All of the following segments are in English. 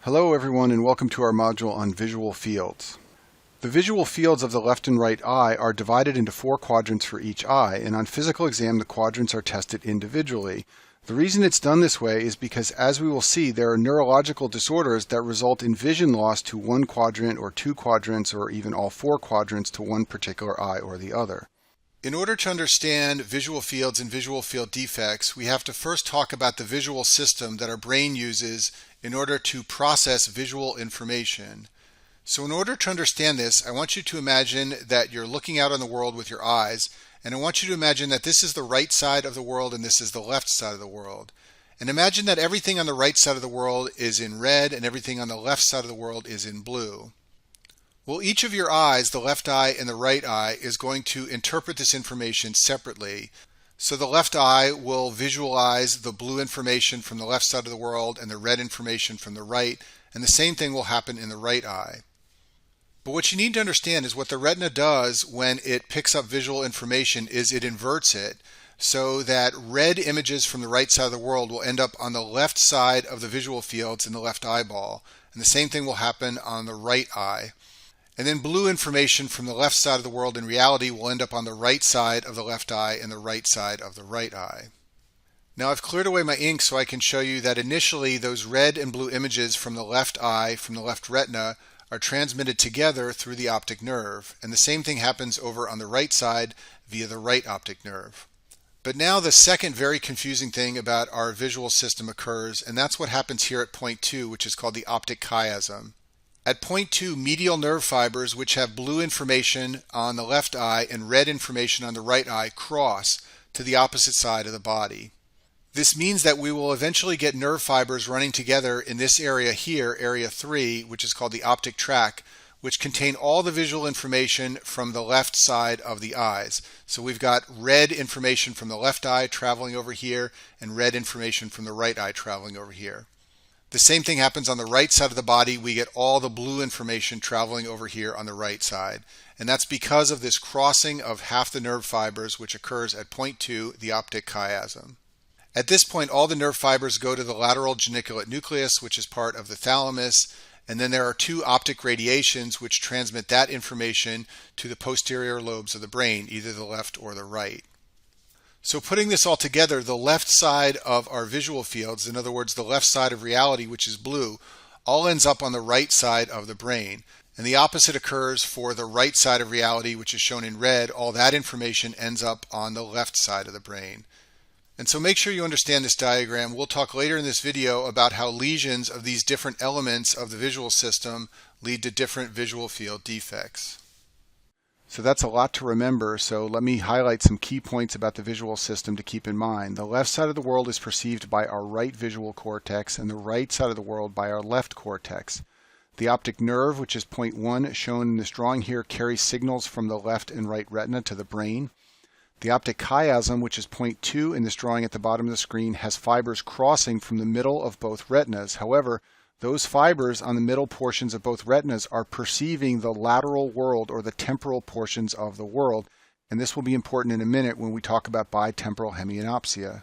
Hello everyone and welcome to our module on visual fields. The visual fields of the left and right eye are divided into 4 quadrants for each eye, and on physical exam the quadrants are tested individually. The reason it's done this way is because, as we will see, there are neurological disorders that result in vision loss to one quadrant or 2 quadrants or even all 4 quadrants to one particular eye or the other. In order to understand visual fields and visual field defects, we have to first talk about the visual system that our brain uses in order to process visual information. So in order to understand this, I want you to imagine that you're looking out on the world with your eyes, and I want you to imagine that this is the right side of the world and this is the left side of the world. And imagine that everything on the right side of the world is in red and everything on the left side of the world is in blue. Well, each of your eyes, the left eye and the right eye, is going to interpret this information separately. So the left eye will visualize the blue information from the left side of the world and the red information from the right, and the same thing will happen in the right eye. But what you need to understand is what the retina does when it picks up visual information is it inverts it so that red images from the right side of the world will end up on the left side of the visual fields in the left eyeball, and the same thing will happen on the right eye. And then blue information from the left side of the world in reality will end up on the right side of the left eye and the right side of the right eye. Now I've cleared away my ink so I can show you that initially those red and blue images from the left eye, from the left retina, are transmitted together through the optic nerve, and the same thing happens over on the right side via the right optic nerve. But now the second very confusing thing about our visual system occurs, and that's what happens here at point 2, which is called the optic chiasm. At point 2, medial nerve fibers, which have blue information on the left eye and red information on the right eye, cross to the opposite side of the body. This means that we will eventually get nerve fibers running together in this area here, area 3, which is called the optic tract, which contain all the visual information from the left side of the eyes. So we've got red information from the left eye traveling over here and red information from the right eye traveling over here. The same thing happens on the right side of the body. We get all the blue information traveling over here on the right side. And that's because of this crossing of half the nerve fibers, which occurs at point 2, the optic chiasm. At this point, all the nerve fibers go to the lateral geniculate nucleus, which is part of the thalamus, and then there are 2 optic radiations which transmit that information to the posterior lobes of the brain, either the left or the right. So putting this all together, the left side of our visual fields, in other words, the left side of reality, which is blue, all ends up on the right side of the brain. And the opposite occurs for the right side of reality, which is shown in red. All that information ends up on the left side of the brain. And so make sure you understand this diagram. We'll talk later in this video about how lesions of these different elements of the visual system lead to different visual field defects. So that's a lot to remember, so let me highlight some key points about the visual system to keep in mind. The left side of the world is perceived by our right visual cortex and the right side of the world by our left cortex. The optic nerve, which is point 1 shown in this drawing here, carries signals from the left and right retina to the brain. The optic chiasm, which is point 2 in this drawing at the bottom of the screen, has fibers crossing from the middle of both retinas. However, those fibers on the middle portions of both retinas are perceiving the lateral world or the temporal portions of the world, and this will be important in a minute when we talk about bitemporal hemianopsia.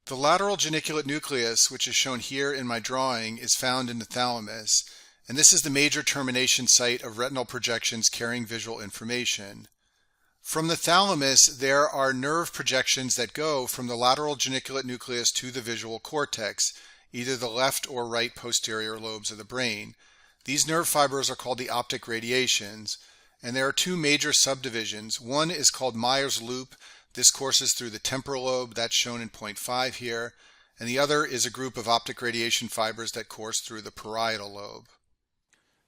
The lateral geniculate nucleus, which is shown here in my drawing, is found in the thalamus, and this is the major termination site of retinal projections carrying visual information. From the thalamus, there are nerve projections that go from the lateral geniculate nucleus to the visual cortex, either the left or right posterior lobes of the brain. These nerve fibers are called the optic radiations, and there are 2 major subdivisions. One is called Meyer's loop. This courses through the temporal lobe, that's shown in point 5 here, and the other is a group of optic radiation fibers that course through the parietal lobe.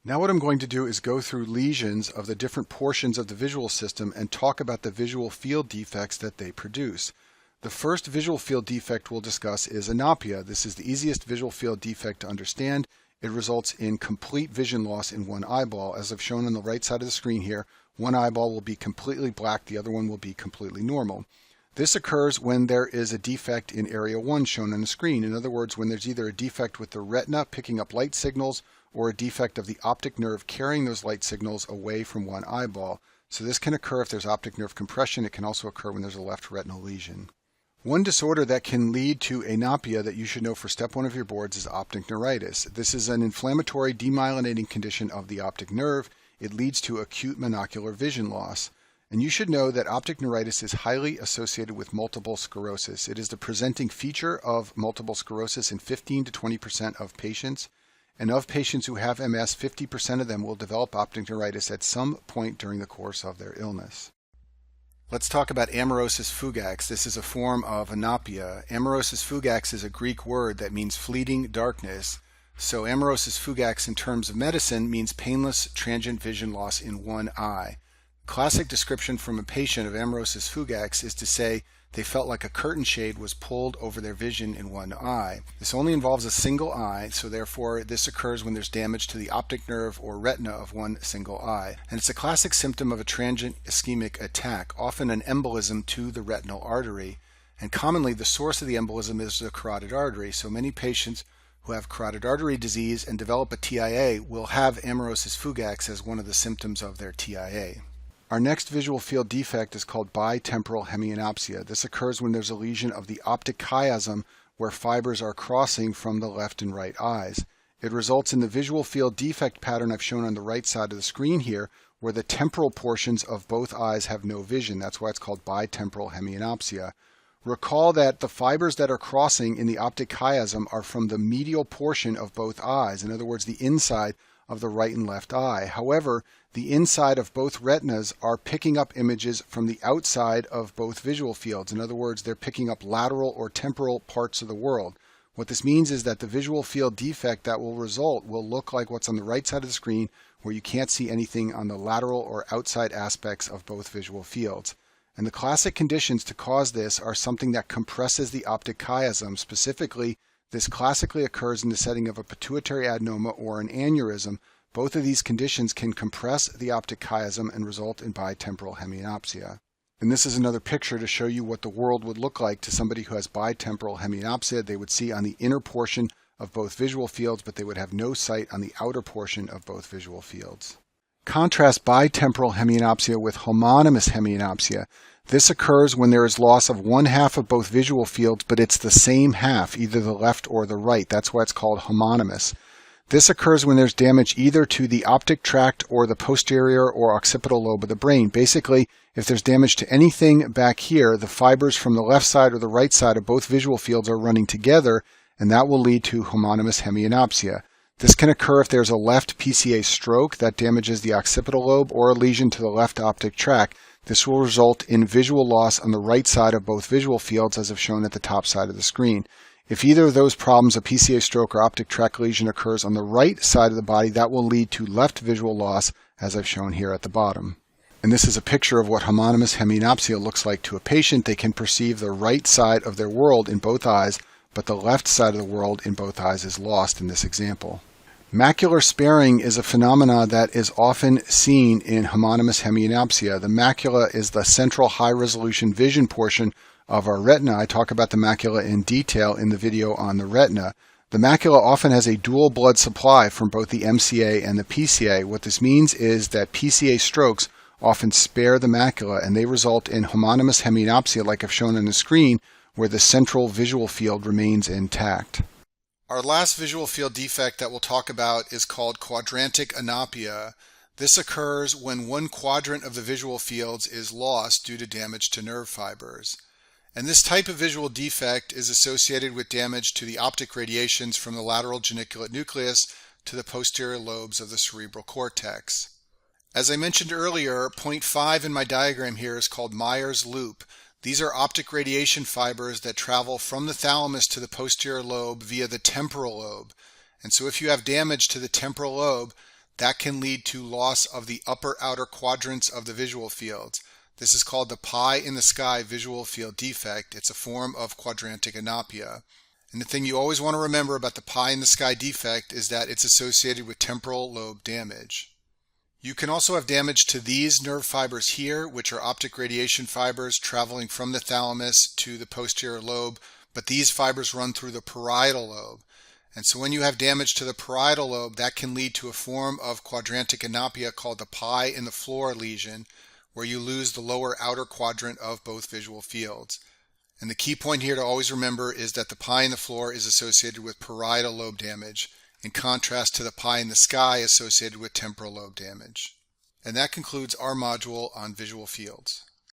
Now what I'm going to do is go through lesions of the different portions of the visual system and talk about the visual field defects that they produce. The first visual field defect we'll discuss is anopia. This is the easiest visual field defect to understand. It results in complete vision loss in one eyeball. As I've shown on the right side of the screen here, one eyeball will be completely black, the other one will be completely normal. This occurs when there is a defect in area 1 shown on the screen. In other words, when there's either a defect with the retina picking up light signals or a defect of the optic nerve carrying those light signals away from one eyeball. So this can occur if there's optic nerve compression. It can also occur when there's a left retinal lesion. One disorder that can lead to anopia that you should know for step 1 of your boards is optic neuritis. This is an inflammatory demyelinating condition of the optic nerve. It leads to acute monocular vision loss. And you should know that optic neuritis is highly associated with multiple sclerosis. It is the presenting feature of multiple sclerosis in 15 to 20% of patients. And of patients who have MS, 50% of them will develop optic neuritis at some point during the course of their illness. Let's talk about amaurosis fugax. This is a form of anopia. Amaurosis fugax is a Greek word that means fleeting darkness. So amaurosis fugax in terms of medicine means painless transient vision loss in one eye. Classic description from a patient of amaurosis fugax is to say they felt like a curtain shade was pulled over their vision in one eye. This only involves a single eye, so therefore this occurs when there's damage to the optic nerve or retina of one single eye. And it's a classic symptom of a transient ischemic attack, often an embolism to the retinal artery. And commonly the source of the embolism is the carotid artery, so many patients who have carotid artery disease and develop a TIA will have amaurosis fugax as one of the symptoms of their TIA. Our next visual field defect is called bitemporal hemianopsia. This occurs when there's a lesion of the optic chiasm where fibers are crossing from the left and right eyes. It results in the visual field defect pattern I've shown on the right side of the screen here, where the temporal portions of both eyes have no vision. That's why it's called bitemporal hemianopsia. Recall that the fibers that are crossing in the optic chiasm are from the medial portion of both eyes, in other words, the inside of the right and left eye. However, the inside of both retinas are picking up images from the outside of both visual fields. In other words, they're picking up lateral or temporal parts of the world. What this means is that the visual field defect that will result will look like what's on the right side of the screen, where you can't see anything on the lateral or outside aspects of both visual fields. And the classic conditions to cause this are something that compresses the optic chiasm. Specifically, this classically occurs in the setting of a pituitary adenoma or an aneurysm. Both of these conditions can compress the optic chiasm and result in bitemporal hemianopsia. And this is another picture to show you what the world would look like to somebody who has bitemporal hemianopsia. They would see on the inner portion of both visual fields, but they would have no sight on the outer portion of both visual fields. Contrast bitemporal hemianopsia with homonymous hemianopsia. This occurs when there is loss of one half of both visual fields, but it's the same half, either the left or the right. That's why it's called homonymous. This occurs when there's damage either to the optic tract or the posterior or occipital lobe of the brain. Basically, if there's damage to anything back here, the fibers from the left side or the right side of both visual fields are running together, and that will lead to homonymous hemianopsia. This can occur if there's a left PCA stroke that damages the occipital lobe or a lesion to the left optic tract. This will result in visual loss on the right side of both visual fields, as I've shown at the top side of the screen. If either of those problems, a PCA stroke or optic tract lesion, occurs on the right side of the body, that will lead to left visual loss, as I've shown here at the bottom. And this is a picture of what homonymous hemianopsia looks like to a patient. They can perceive the right side of their world in both eyes, but the left side of the world in both eyes is lost in this example. Macular sparing is a phenomenon that is often seen in homonymous hemianopsia. The macula is the central high-resolution vision portion of our retina. I talk about the macula in detail in the video on the retina. The macula often has a dual blood supply from both the MCA and the PCA. What this means is that PCA strokes often spare the macula, and they result in homonymous hemianopsia, like I've shown on the screen, where the central visual field remains intact. Our last visual field defect that we'll talk about is called quadrantic anopia. This occurs when one quadrant of the visual fields is lost due to damage to nerve fibers. And this type of visual defect is associated with damage to the optic radiations from the lateral geniculate nucleus to the posterior lobes of the cerebral cortex. As I mentioned earlier, point 5 in my diagram here is called Meyer's loop. These are optic radiation fibers that travel from the thalamus to the posterior lobe via the temporal lobe. And so if you have damage to the temporal lobe, that can lead to loss of the upper outer quadrants of the visual fields. This is called the pie in the sky visual field defect. It's a form of quadrantic anopia. And the thing you always want to remember about the pie in the sky defect is that it's associated with temporal lobe damage. You can also have damage to these nerve fibers here, which are optic radiation fibers traveling from the thalamus to the posterior lobe, but these fibers run through the parietal lobe. And so when you have damage to the parietal lobe, that can lead to a form of quadrantic anopia called the pie in the floor lesion, where you lose the lower outer quadrant of both visual fields. And the key point here to always remember is that the pie in the floor is associated with parietal lobe damage, in contrast to the pie in the sky associated with temporal lobe damage. And that concludes our module on visual fields.